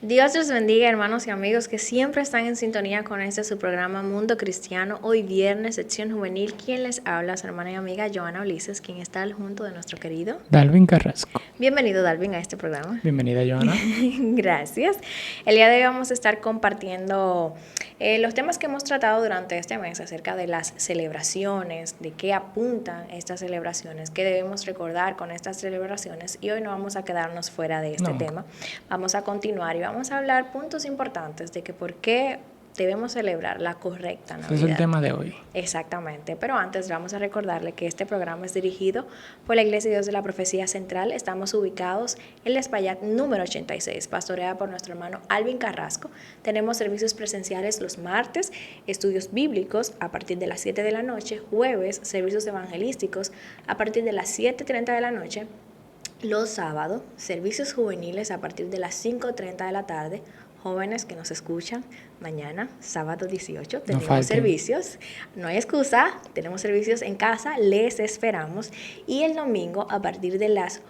Dios los bendiga, hermanos y amigos que siempre están en sintonía con su programa Mundo Cristiano. Hoy viernes, sección juvenil. ¿Quién les habla? Su hermana y amiga Joana Ulises, quien está al junto de nuestro querido Dalvin Carrasco. Bienvenido, Dalvin, a este programa. Bienvenida, Joana. Gracias. El día de hoy vamos a estar compartiendo los temas que hemos tratado durante este mes acerca de las celebraciones, de qué apuntan estas celebraciones, qué debemos recordar con estas celebraciones. Y hoy no vamos a quedarnos fuera de este tema. Vamos a continuar y vamos a hablar puntos importantes de que por qué debemos celebrar la correcta Navidad. Ese es el tema de hoy. Exactamente, pero antes vamos a recordarle que este programa es dirigido por la Iglesia Dios de la Profecía Central. Estamos ubicados en la Espaillat número 86, pastoreada por nuestro hermano Alvin Carrasco. Tenemos servicios presenciales los martes, estudios bíblicos a partir de las 7 de la noche, jueves, servicios evangelísticos a partir de las 7:30 de la noche, los sábados, servicios juveniles a partir de las 5:30 de la tarde. Jóvenes que nos escuchan, mañana, sábado 18, tenemos servicios. No hay excusa, tenemos servicios en casa, les esperamos. Y el domingo, a partir de las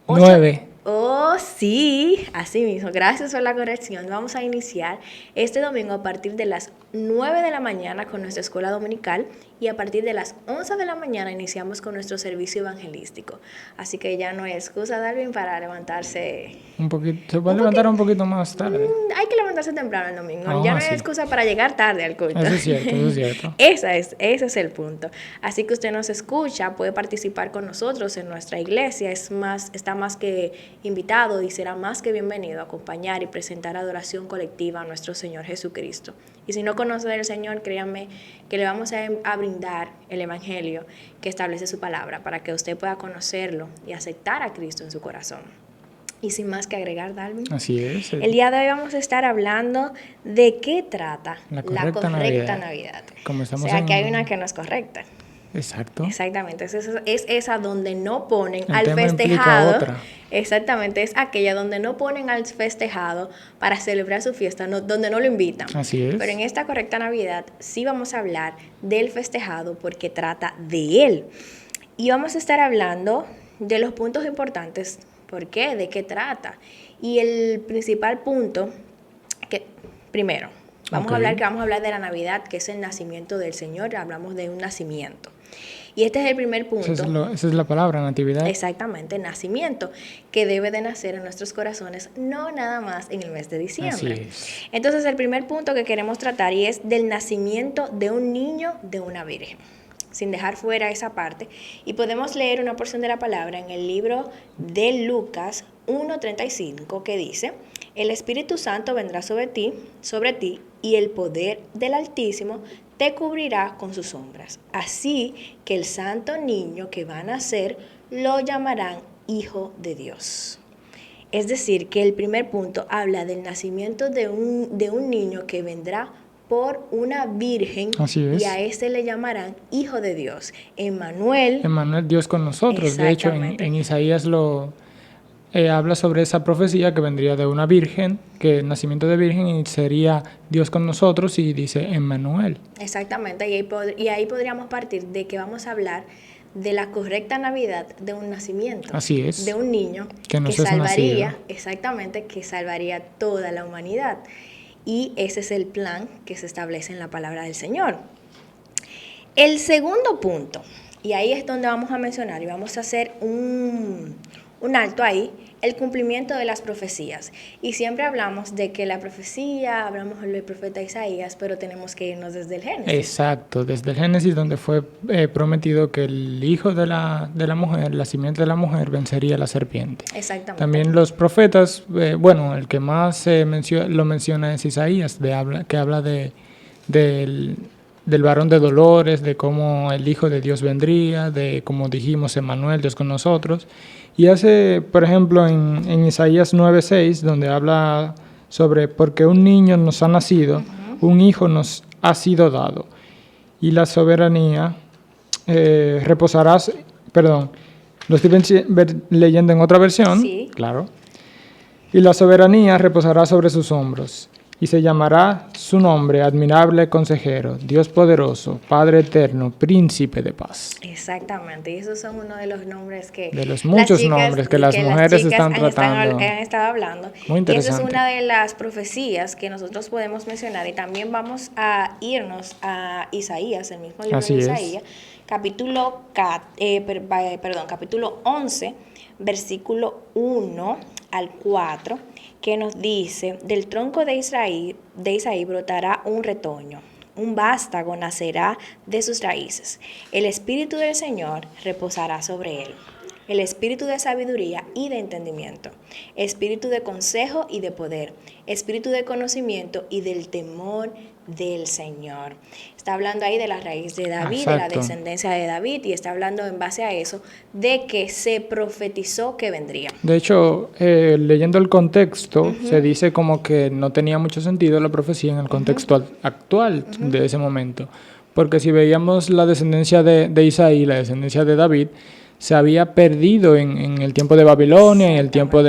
8. 9. Oh, sí, así mismo. Gracias por la corrección. Vamos a iniciar este domingo a partir de las 9 de la mañana con nuestra escuela dominical y a partir de las 11 de la mañana iniciamos con nuestro servicio evangelístico. Así que ya no hay excusa, Darwin, para levantarse. Un poquito. Se puede levantar un poquito más tarde. Hay que levantarse temprano el domingo. Ya no hay excusa para llegar tarde al culto. Eso es cierto, eso es cierto. Ese es el punto. Así que usted nos escucha, puede participar con nosotros en nuestra iglesia. Está más que invitado y será más que bienvenido a acompañar y presentar adoración colectiva a nuestro Señor Jesucristo. Y si no conoce del Señor, créanme que le vamos a brindar el Evangelio que establece su palabra para que usted pueda conocerlo y aceptar a Cristo en su corazón. Y sin más que agregar, Dalvin. Así es. El día de hoy vamos a estar hablando de qué trata la correcta Navidad. Como estamos o sea, que hay una que no es correcta. Exacto. Exactamente, es esa donde no ponen al festejado. Exactamente, es aquella donde no ponen al festejado para celebrar su fiesta, donde no lo invitan. Así es. Pero en esta correcta Navidad sí vamos a hablar del festejado porque trata de él. Y vamos a estar hablando de los puntos importantes. ¿Por qué? ¿De qué trata? Y el principal punto, primero, vamos a hablar de la Navidad, que es el nacimiento del Señor. Hablamos de un nacimiento. Y este es el primer punto. Esa es la palabra, natividad. Exactamente, nacimiento, que debe de nacer en nuestros corazones, no nada más en el mes de diciembre. Así es. Entonces, el primer punto que queremos tratar y es del nacimiento de un niño, de una virgen, sin dejar fuera esa parte. Y podemos leer una porción de la palabra en el libro de Lucas 1:35, que dice: el Espíritu Santo vendrá sobre ti, y el poder del Altísimo te cubrirá con sus sombras. Así que el santo niño que va a nacer lo llamarán Hijo de Dios. Es decir, que el primer punto habla del nacimiento de un niño que vendrá por una virgen. Así es. Y a este le llamarán Hijo de Dios. Emmanuel, Dios con nosotros. De hecho, en Isaías habla sobre esa profecía que vendría de una virgen, que el nacimiento de virgen y sería Dios con nosotros, y dice Emmanuel. Exactamente, y ahí podríamos partir de que vamos a hablar de la correcta Navidad de un nacimiento. Así es. De un niño que salvaría, exactamente, que salvaría toda la humanidad. Y ese es el plan que se establece en la palabra del Señor. El segundo punto, y ahí es donde vamos a mencionar y vamos a hacer un alto ahí, el cumplimiento de las profecías. Y siempre hablamos de que la profecía, hablamos del profeta Isaías, pero tenemos que irnos desde el Génesis. Exacto, desde el Génesis, donde fue prometido que el hijo de la mujer, la simiente de la mujer, vencería a la serpiente. Exactamente. También los profetas, el que más lo menciona es Isaías, que habla del varón de dolores, de cómo el Hijo de Dios vendría, de como dijimos, Emmanuel, Dios con nosotros. Y hace, por ejemplo, en Isaías 9:6, donde habla sobre porque un niño nos ha nacido, un hijo nos ha sido dado, y la soberanía reposará, lo estoy leyendo en otra versión, sí. Claro, y la soberanía reposará sobre sus hombros. Y se llamará su nombre, admirable consejero, Dios poderoso, Padre eterno, príncipe de paz. Exactamente, y esos son uno de los nombres que De los muchos nombres que las mujeres están tratando. han estado hablando. Muy Y eso es interesante. una de las profecías que nosotros podemos mencionar. Y también vamos a irnos a Isaías, el mismo libro Así de es. Isaías, capítulo 11, versículo 1 al 4, que nos dice: del tronco de Isaí brotará un retoño, un vástago nacerá de sus raíces. El Espíritu del Señor reposará sobre él. El espíritu de sabiduría y de entendimiento, espíritu de consejo y de poder, espíritu de conocimiento y del temor del Señor. Está hablando ahí de la raíz de David, de la Exacto. descendencia de David, y está hablando en base a eso de que se profetizó que vendría. De hecho, leyendo el contexto, se dice como que no tenía mucho sentido la profecía en el contexto actual de ese momento. Porque si veíamos la descendencia de Isaí, la descendencia de David, se había perdido en el tiempo de Babilonia, en el tiempo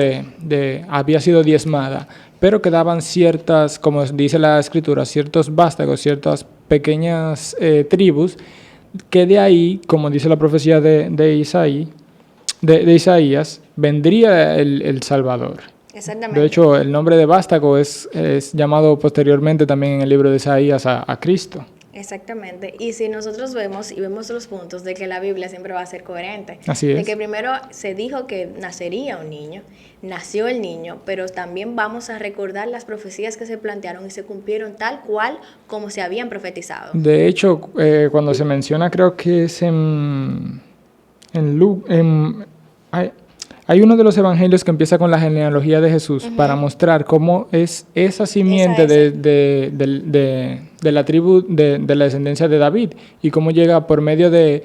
había sido diezmada, pero quedaban ciertas, como dice la escritura, ciertos vástagos, ciertas pequeñas tribus, que de ahí, como dice la profecía de Isaías, vendría el Salvador. Exactamente. De hecho, el nombre de vástago es llamado posteriormente también en el libro de Isaías a Cristo. Exactamente. Y si nosotros vemos y vemos los puntos de que la Biblia siempre va a ser coherente, Así de es. que primero se dijo que nacería un niño, nació el niño, pero también vamos a recordar las profecías que se plantearon y se cumplieron tal cual como se habían profetizado. De hecho, cuando se menciona, creo que es en hay uno de los evangelios que empieza con la genealogía de Jesús para mostrar cómo es esa simiente de la tribu de la descendencia de David y cómo llega por medio de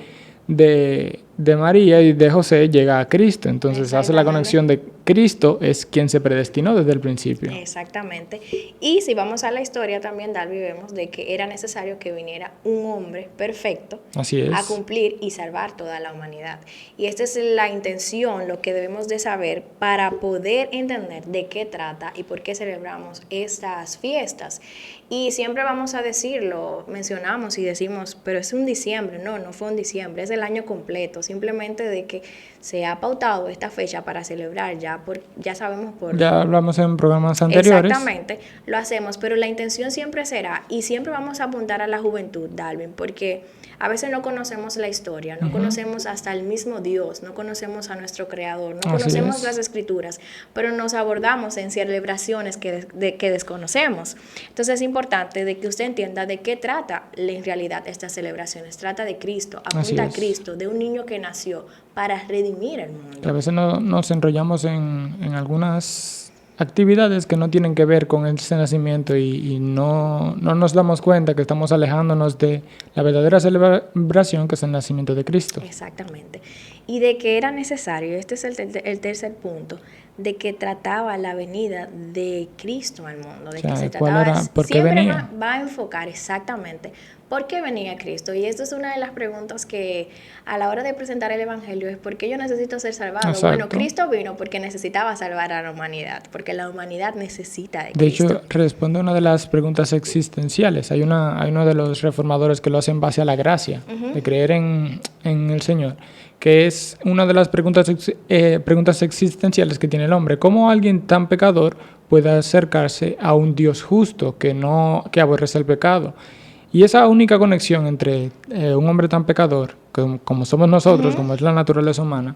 María y de José, llega a Cristo. Entonces hace la conexión de Cristo es quien se predestinó desde el principio. Exactamente. Y si vamos a la historia también, Darby, vemos de que era necesario que viniera un hombre perfecto Así es. a cumplir y salvar toda la humanidad. Y esta es la intención, lo que debemos de saber para poder entender de qué trata y por qué celebramos estas fiestas. Y siempre vamos a decirlo, mencionamos y decimos, pero es un diciembre. No, no fue un diciembre, es el año completo. Simplemente de que se ha pautado esta fecha para celebrar, ya sabemos por... Ya hablamos en programas anteriores. Exactamente, lo hacemos, pero la intención siempre será, y siempre vamos a apuntar a la juventud, Darwin, porque a veces no conocemos la historia, no conocemos hasta el mismo Dios, no conocemos a nuestro Creador, no conocemos las Escrituras, pero nos abordamos en celebraciones que desconocemos. Entonces es importante de que usted entienda de qué trata en realidad estas celebraciones. Trata de Cristo, apunta a Cristo, de un niño que nació para redimir el mundo. Que a veces nos enrollamos en algunas actividades que no tienen que ver con ese nacimiento y no nos damos cuenta que estamos alejándonos de la verdadera celebración, que es el nacimiento de Cristo. Exactamente. Y de que era necesario, este es el tercer punto, de que trataba la venida de Cristo al mundo, de que se trataba, ¿por qué siempre venía? va a enfocar exactamente por qué venía Cristo. Y esto es una de las preguntas que a la hora de presentar el Evangelio es: ¿por qué yo necesito ser salvado? Exacto. Bueno, Cristo vino porque necesitaba salvar a la humanidad, porque la humanidad necesita de Cristo. De hecho, responde a una de las preguntas existenciales. Hay uno de los reformadores que lo hace en base a la gracia, de creer en el Señor, que es una de las preguntas existenciales que tiene el hombre. ¿Cómo alguien tan pecador puede acercarse a un Dios justo que aborrece el pecado? Y esa única conexión entre un hombre tan pecador, como somos nosotros, como es la naturaleza humana,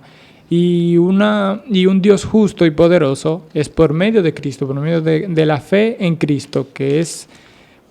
y un Dios justo y poderoso, es por medio de Cristo, por medio de la fe en Cristo, que es,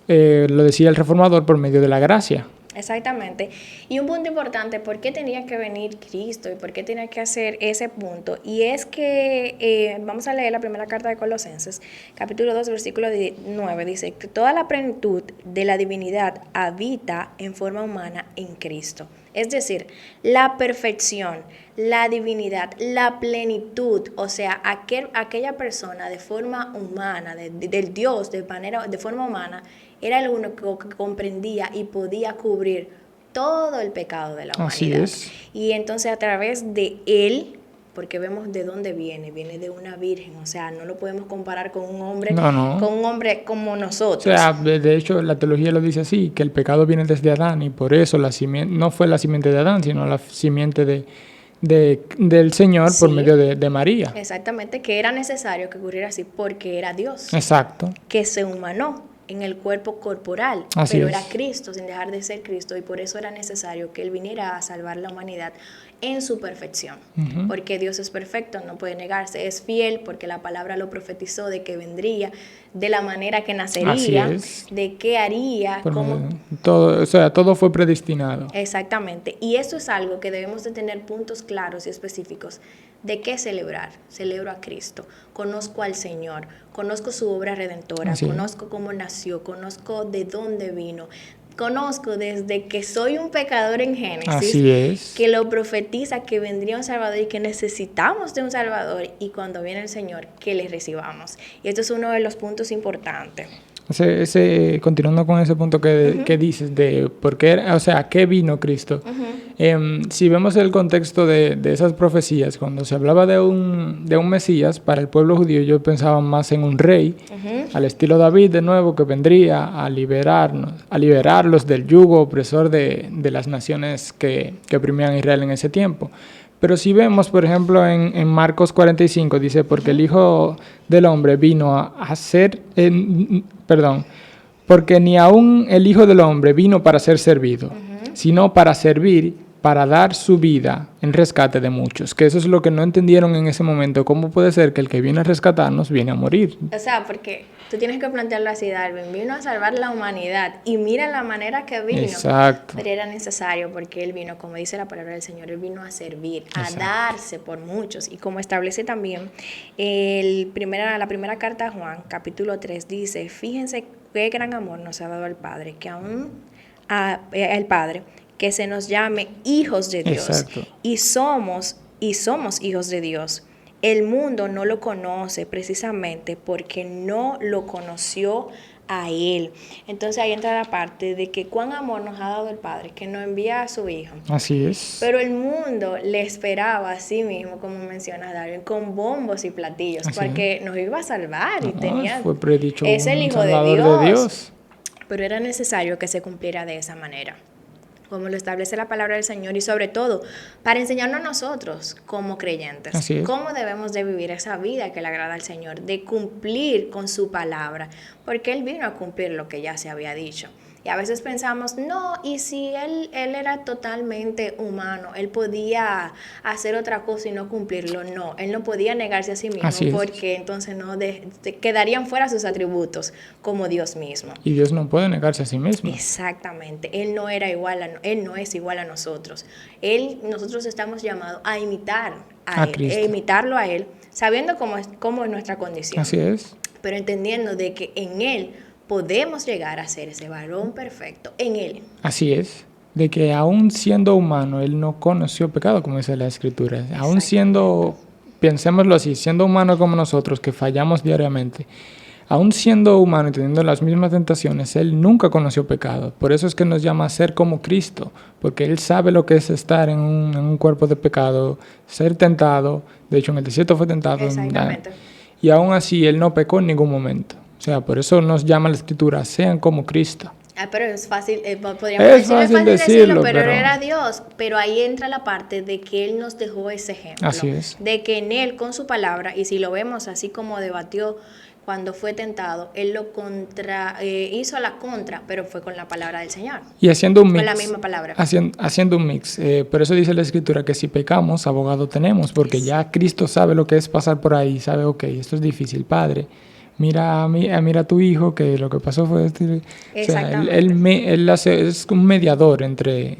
lo decía el reformador, por medio de la gracia. Exactamente. Y un punto importante, ¿por qué tenía que venir Cristo y por qué tenía que hacer ese punto? Y es que vamos a leer la primera carta de Colosenses, capítulo 2, versículo 9, dice que toda la plenitud de la divinidad habita en forma humana en Cristo. Es decir, la perfección, la divinidad, la plenitud, o sea, aquella persona de forma humana, del Dios de forma humana, era el único que comprendía y podía cubrir todo el pecado de la humanidad. Así es. Y entonces a través de él porque vemos de dónde viene de una virgen, o sea, no lo podemos comparar con un hombre, No. con un hombre como O nosotros. sea, de hecho, la teología lo dice así, que el pecado viene desde Adán y por eso la simiente, no fue la simiente de Adán, sino la simiente del Señor por Sí. medio de María. Exactamente, que era necesario que ocurriera así porque era Dios, Exacto. que se humanó en el cuerpo corporal, Así pero es. era Cristo sin dejar de ser Cristo, y por eso era necesario que Él viniera a salvar la humanidad en su perfección, porque Dios es perfecto, no puede negarse, es fiel porque la palabra lo profetizó de que vendría, de la manera que nacería, Así es. de qué haría, cómo. Todo, o sea, todo fue predestinado. Exactamente, y eso es algo que debemos de tener puntos claros y específicos. ¿De qué celebrar? Celebro a Cristo, conozco al Señor, conozco su obra redentora, Así es. conozco cómo nació, conozco de dónde vino, conozco desde que soy un pecador en Génesis, Así es. que lo profetiza que vendría un Salvador y que necesitamos de un Salvador, y cuando viene el Señor, que le recibamos. Y esto es uno de los puntos importantes. Continuando con ese punto que dices de por qué, o sea, ¿qué vino Cristo? Si vemos el contexto de esas profecías, cuando se hablaba de un Mesías para el pueblo judío, yo pensaba más en un rey, al estilo David de nuevo, que vendría a liberarlos del yugo opresor de las naciones que oprimían a Israel en ese tiempo. Pero si vemos, por ejemplo, en Marcos 45, dice, porque el Hijo del Hombre vino a ser, porque ni aún el Hijo del Hombre vino para ser servido, sino para servir, para dar su vida en rescate de muchos. Que eso es lo que no entendieron en ese momento. ¿Cómo puede ser que el que viene a rescatarnos viene a morir? O sea, porque tú tienes que plantearlo así, Darwin. Vino a salvar la humanidad y mira la manera que vino. Exacto. Pero era necesario porque Él vino, como dice la palabra del Señor, Él vino a servir, a darse por muchos. Y como establece también la primera carta a Juan, capítulo 3, dice, fíjense qué gran amor nos ha dado el Padre, que aún el Padre, que se nos llame hijos de Dios. Exacto. Y somos hijos de Dios. El mundo no lo conoce precisamente porque no lo conoció a Él. Entonces ahí entra la parte de que cuán amor nos ha dado el Padre, que nos envía a su Hijo. Así es. Pero el mundo le esperaba a sí mismo, como menciona Darwin, con bombos y platillos, Así porque nos iba a salvar y tenía. Fue predicho Es el un Hijo de Salvador de Dios. Pero era necesario que se cumpliera de esa manera, como lo establece la palabra del Señor, y sobre todo para enseñarnos a nosotros como creyentes cómo debemos de vivir esa vida que le agrada al Señor, de cumplir con su palabra, porque Él vino a cumplir lo que ya se había dicho. Y a veces pensamos, no, y si él era totalmente humano, Él podía hacer otra cosa y no cumplirlo. No, Él no podía negarse a sí mismo, porque entonces no quedarían fuera sus atributos como Dios mismo. Y Dios no puede negarse a sí mismo. Exactamente, Él no es igual a nosotros. Nosotros estamos llamados a imitar a Él, Cristo. A imitarlo a Él, sabiendo cómo es nuestra condición. Así es. Pero entendiendo de que en Él podemos llegar a ser ese varón perfecto, en Él. Así es. De que aún siendo humano, Él no conoció pecado, como dice la Escritura. Aún siendo, pensémoslo así, siendo humano como nosotros, que fallamos diariamente, aún siendo humano y teniendo las mismas tentaciones, Él nunca conoció pecado. Por eso es que nos llama a ser como Cristo, porque Él sabe lo que es estar en un cuerpo de pecado, ser tentado. De hecho, en el desierto fue tentado. Exactamente. Y aún así, Él no pecó en ningún momento. O sea, por eso nos llama la Escritura, sean como Cristo. Pero es fácil, podríamos decirlo, pero Él era Dios. Pero ahí entra la parte de que Él nos dejó ese ejemplo. Así es. De que en Él, con su palabra, y si lo vemos así como debatió cuando fue tentado, Él lo hizo la contra, pero fue con la palabra del Señor. Y haciendo un mix. Con la misma palabra. Haciendo un mix. Por eso dice la Escritura que si pecamos, abogado tenemos, porque ya Cristo sabe lo que es pasar por ahí, sabe, ok, esto es difícil, Padre. Mira a tu hijo, que lo que pasó fue esto. Exactamente. Él es un mediador entre.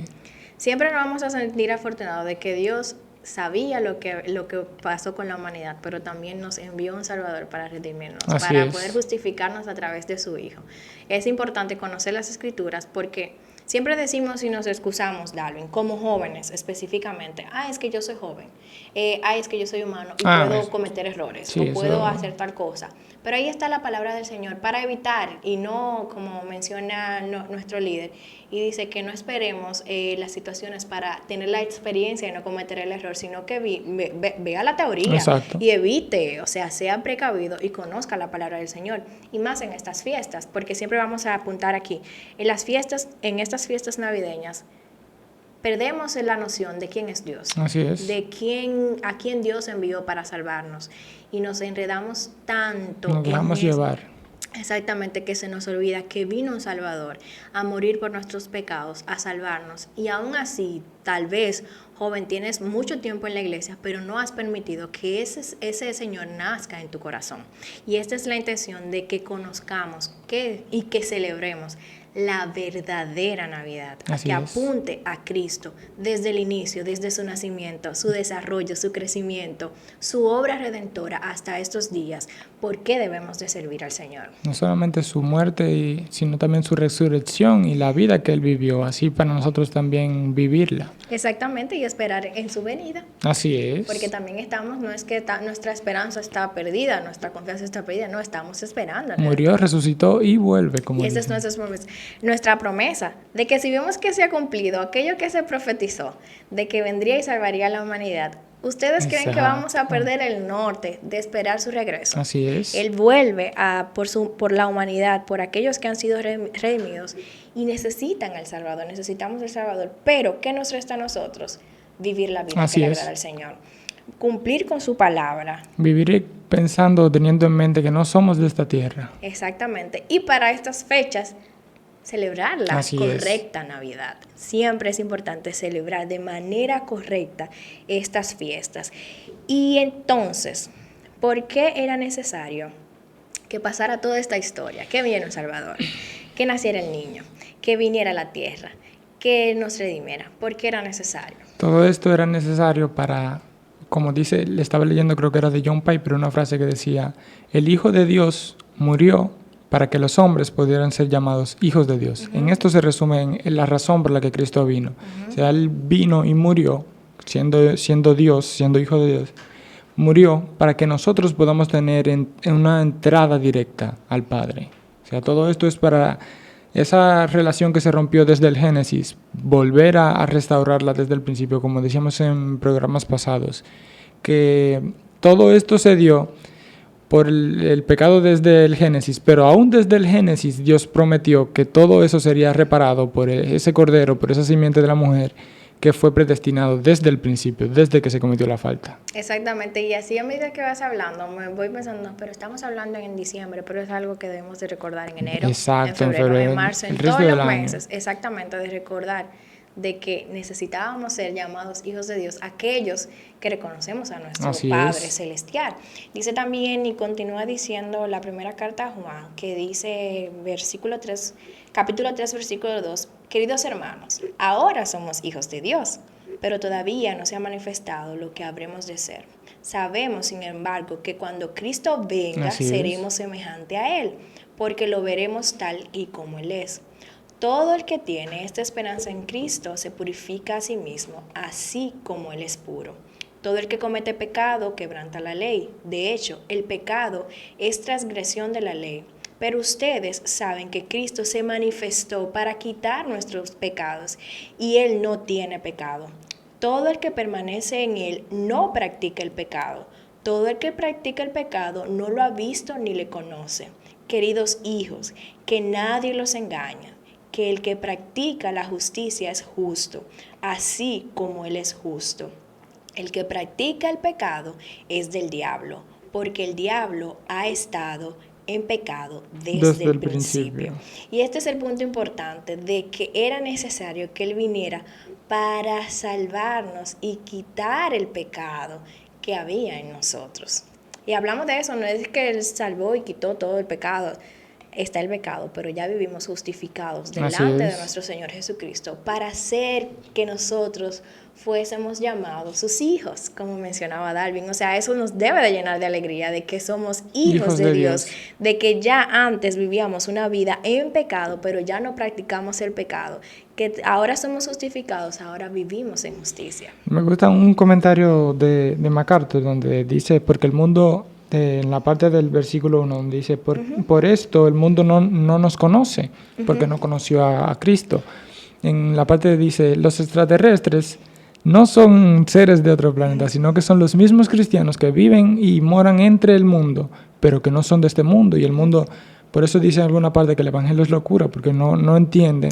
Siempre nos vamos a sentir afortunados de que Dios sabía lo que pasó con la humanidad, pero también nos envió un Salvador para redimirnos, para poder justificarnos a través de su Hijo. Es importante conocer las Escrituras porque Siempre decimos y nos excusamos, Darwin, como jóvenes específicamente. Es que yo soy joven. Es que yo soy humano y puedo cometer errores sí, o puedo hacer tal cosa. Pero ahí está la palabra del Señor para evitar y no, como menciona nuestro líder, y dice que no esperemos las situaciones para tener la experiencia y no cometer el error, sino que vea la teoría. Exacto. Y evite, o sea, sea precavido y conozca la palabra del Señor. Y más en estas fiestas, porque siempre vamos a apuntar aquí, en estas fiestas navideñas, perdemos la noción de quién es Dios. Así es. A quién Dios envió para salvarnos. Y nos enredamos tanto. Nos dejamos llevar. Exactamente, que se nos olvida que vino un Salvador a morir por nuestros pecados, a salvarnos. Y aún así, tal vez, joven, tienes mucho tiempo en la iglesia, pero no has permitido que ese Señor nazca en tu corazón. Y esta es la intención de que conozcamos y que celebremos la verdadera Navidad, que apunte a Cristo desde el inicio, desde su nacimiento, su desarrollo, su crecimiento, su obra redentora hasta estos días. ¿Por qué debemos de servir al Señor? No solamente su muerte, sino también su resurrección y la vida que Él vivió, así para nosotros también vivirla. Exactamente, y esperar en su venida. Así es. Porque también no es que nuestra esperanza está perdida, nuestra confianza está perdida, no, estamos esperando. Murió, resucitó y vuelve, como y esa es nuestra promesa, de que si vemos que se ha cumplido aquello que se profetizó, de que vendría y salvaría a la humanidad, ¿ustedes creen que vamos a perder el norte de esperar su regreso? Así es. Él vuelve por la humanidad, por aquellos que han sido redimidos y necesitan al Salvador, necesitamos al Salvador. Pero, ¿qué nos resta a nosotros? Vivir la vida que le agrada al Señor. Cumplir con su palabra. Vivir pensando, teniendo en mente que no somos de esta tierra. Exactamente. Y para estas fechas, celebrar la correcta Navidad. Siempre es importante celebrar de manera correcta estas fiestas. Y entonces, ¿por qué era necesario que pasara toda esta historia? Que viniera un Salvador, que naciera el niño, que viniera a la tierra, que nos redimiera. ¿Por qué era necesario? Todo esto era necesario para, como dice, le estaba leyendo, creo que era de John Piper, una frase que decía, el Hijo de Dios murió para que los hombres pudieran ser llamados hijos de Dios. En esto se resume la razón por la que Cristo vino. O sea, Él vino y murió, siendo Dios, siendo Hijo de Dios, murió para que nosotros podamos tener una entrada directa al Padre. O sea, todo esto es para esa relación que se rompió desde el Génesis, volver a restaurarla desde el principio, como decíamos en programas pasados, que todo esto se dio por el pecado desde el Génesis, pero aún desde el Génesis Dios prometió que todo eso sería reparado por ese cordero, por esa simiente de la mujer que fue predestinado desde el principio, desde que se cometió la falta. Exactamente, y así a medida que vas hablando, me voy pensando, pero estamos hablando en diciembre, pero es algo que debemos de recordar en enero, exacto, en febrero, en marzo, en todos los meses, exactamente, de recordar de que necesitábamos ser llamados hijos de Dios, aquellos que reconocemos a nuestro Padre Celestial. Dice también, y continúa diciendo la primera carta a Juan, que dice capítulo 3, versículo 2, queridos hermanos, ahora somos hijos de Dios, pero todavía no se ha manifestado lo que habremos de ser. Sabemos, sin embargo, que cuando Cristo venga, seremos semejantes a Él, porque lo veremos tal y como Él es. Todo el que tiene esta esperanza en Cristo se purifica a sí mismo, así como Él es puro. Todo el que comete pecado quebranta la ley. De hecho, el pecado es transgresión de la ley. Pero ustedes saben que Cristo se manifestó para quitar nuestros pecados y Él no tiene pecado. Todo el que permanece en Él no practica el pecado. Todo el que practica el pecado no lo ha visto ni le conoce. Queridos hijos, que nadie los engañe. Que el que practica la justicia es justo, así como Él es justo. El que practica el pecado es del diablo, porque el diablo ha estado en pecado desde el principio. Y este es el punto importante de que era necesario que Él viniera para salvarnos y quitar el pecado que había en nosotros. Y hablamos de eso, no es que Él salvó y quitó todo el pecado. está el pecado, pero ya vivimos justificados Así delante de es. nuestro Señor Jesucristo para hacer que nosotros fuésemos llamados sus hijos, como mencionaba Darwin. O sea, eso nos debe de llenar de alegría, de que somos hijos de Dios, de que ya antes vivíamos una vida en pecado, pero ya no practicamos el pecado, que ahora somos justificados, ahora vivimos en justicia. Me gusta un comentario de MacArthur donde dice, porque el mundo, en la parte del versículo 1, donde dice, por esto el mundo no nos conoce, porque no conoció a Cristo. En la parte dice, los extraterrestres no son seres de otro planeta, sino que son los mismos cristianos que viven y moran entre el mundo, pero que no son de este mundo. Y el mundo, por eso dice en alguna parte que el evangelio es locura, porque no entienden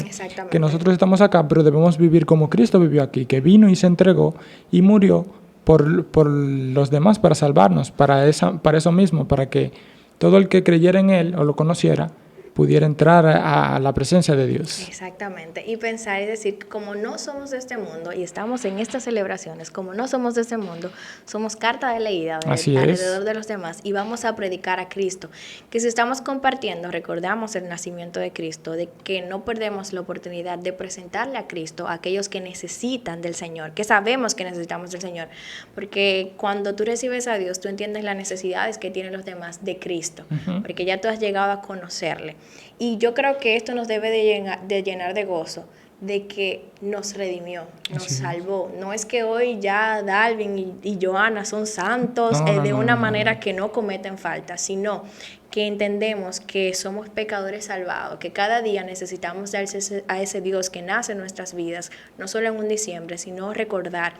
que nosotros estamos acá, pero debemos vivir como Cristo vivió aquí, que vino y se entregó y murió por los demás para salvarnos, para eso mismo, para que todo el que creyera en Él o lo conociera pudiera entrar a la presencia de Dios. Exactamente, y pensar y decir, como no somos de este mundo y estamos en estas celebraciones, como no somos de este mundo, somos carta de leída alrededor de los demás y vamos a predicar a Cristo, que si estamos compartiendo, recordamos el nacimiento de Cristo, de que no perdemos la oportunidad de presentarle a Cristo a aquellos que necesitan del Señor, que sabemos que necesitamos del Señor, porque cuando tú recibes a Dios, tú entiendes las necesidades que tienen los demás de Cristo, porque ya tú has llegado a conocerle. Y yo creo que esto nos debe de llenar de gozo, de que nos redimió, nos salvó. No es que hoy ya Dalvin y Joana son santos de una manera que no cometen falta, sino que entendemos que somos pecadores salvados, que cada día necesitamos darse a ese Dios que nace en nuestras vidas, no solo en un diciembre, sino recordar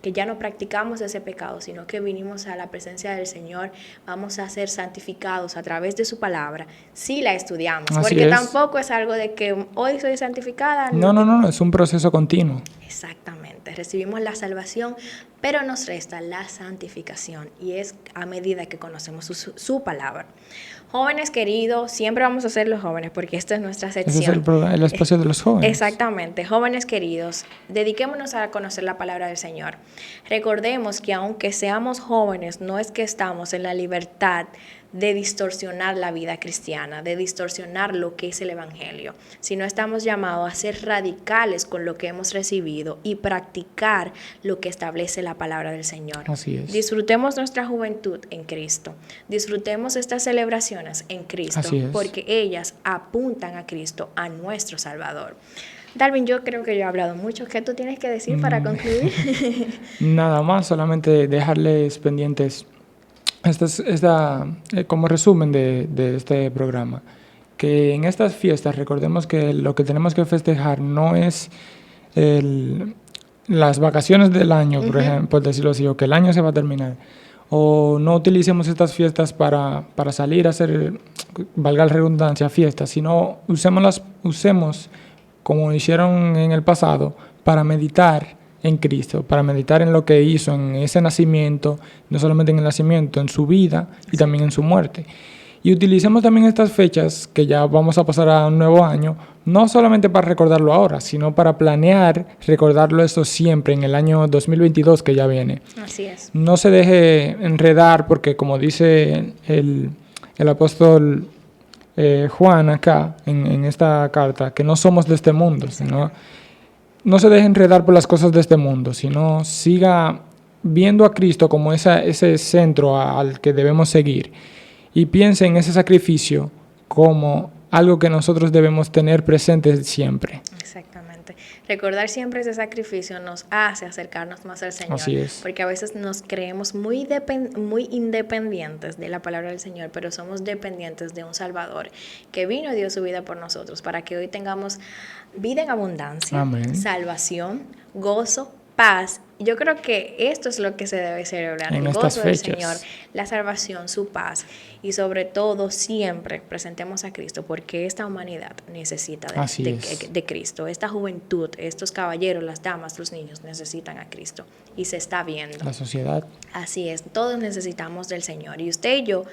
que ya no practicamos ese pecado, sino que vinimos a la presencia del Señor, vamos a ser santificados a través de su palabra, si la estudiamos, porque tampoco es algo de que hoy soy santificada. No, es un proceso continuo. Exactamente, recibimos la salvación, pero nos resta la santificación, y es a medida que conocemos su palabra. Jóvenes queridos, siempre vamos a ser los jóvenes, porque esta es nuestra sección. Ese es el espacio de los jóvenes. Exactamente, jóvenes queridos, dediquémonos a conocer la palabra del Señor. Recordemos que aunque seamos jóvenes, no es que estamos en la libertad de distorsionar la vida cristiana, de distorsionar lo que es el evangelio, sino estamos llamados a ser radicales con lo que hemos recibido y practicar lo que establece la palabra del Señor. Así es. Disfrutemos nuestra juventud en Cristo, disfrutemos estas celebraciones en Cristo, porque ellas apuntan a Cristo, a nuestro Salvador. Darwin, yo creo que yo he hablado mucho. ¿Qué tú tienes que decir para concluir? Nada más, solamente dejarles pendientes como resumen de este programa, que en estas fiestas recordemos que lo que tenemos que festejar no es las vacaciones del año, por ejemplo, por decirlo así, o que el año se va a terminar, o no utilicemos estas fiestas para salir a hacer, valga la redundancia, fiestas, sino usemos como hicieron en el pasado, para meditar en Cristo, para meditar en lo que hizo en ese nacimiento, no solamente en el nacimiento, en su vida y también en su muerte. Y utilicemos también estas fechas, que ya vamos a pasar a un nuevo año, no solamente para recordarlo ahora, sino para planear recordarlo esto siempre en el año 2022 que ya viene. Así es. No se deje enredar, porque como dice el apóstol Juan acá, en esta carta, que no somos de este mundo, sino no se deje enredar por las cosas de este mundo, sino siga viendo a Cristo como ese centro al que debemos seguir, y piense en ese sacrificio como algo que nosotros debemos tener presente siempre. Exactamente. Recordar siempre ese sacrificio nos hace acercarnos más al Señor. Así es. Porque a veces nos creemos muy independientes de la palabra del Señor, pero somos dependientes de un Salvador que vino y dio su vida por nosotros para que hoy tengamos vida en abundancia, amén, salvación, gozo, paz. Yo creo que esto es lo que se debe celebrar, el gozo del Señor, la salvación, su paz, y sobre todo siempre presentemos a Cristo, porque esta humanidad necesita de Cristo, esta juventud, estos caballeros, las damas, los niños necesitan a Cristo, y se está viendo. La sociedad. Así es, todos necesitamos del Señor, y usted y yo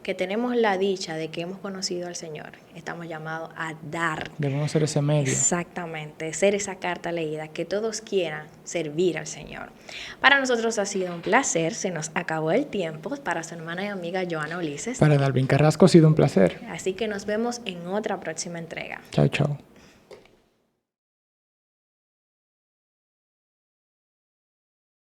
que tenemos la dicha de que hemos conocido al Señor, estamos llamados a dar. Debemos ser ese medio. Exactamente, ser esa carta leída, que todos quieran servir al Señor. Para nosotros ha sido un placer, se nos acabó el tiempo. Para su hermana y amiga Joana Ulises. Para Dalvin Carrasco ha sido un placer. Así que nos vemos en otra próxima entrega. Chao, chao.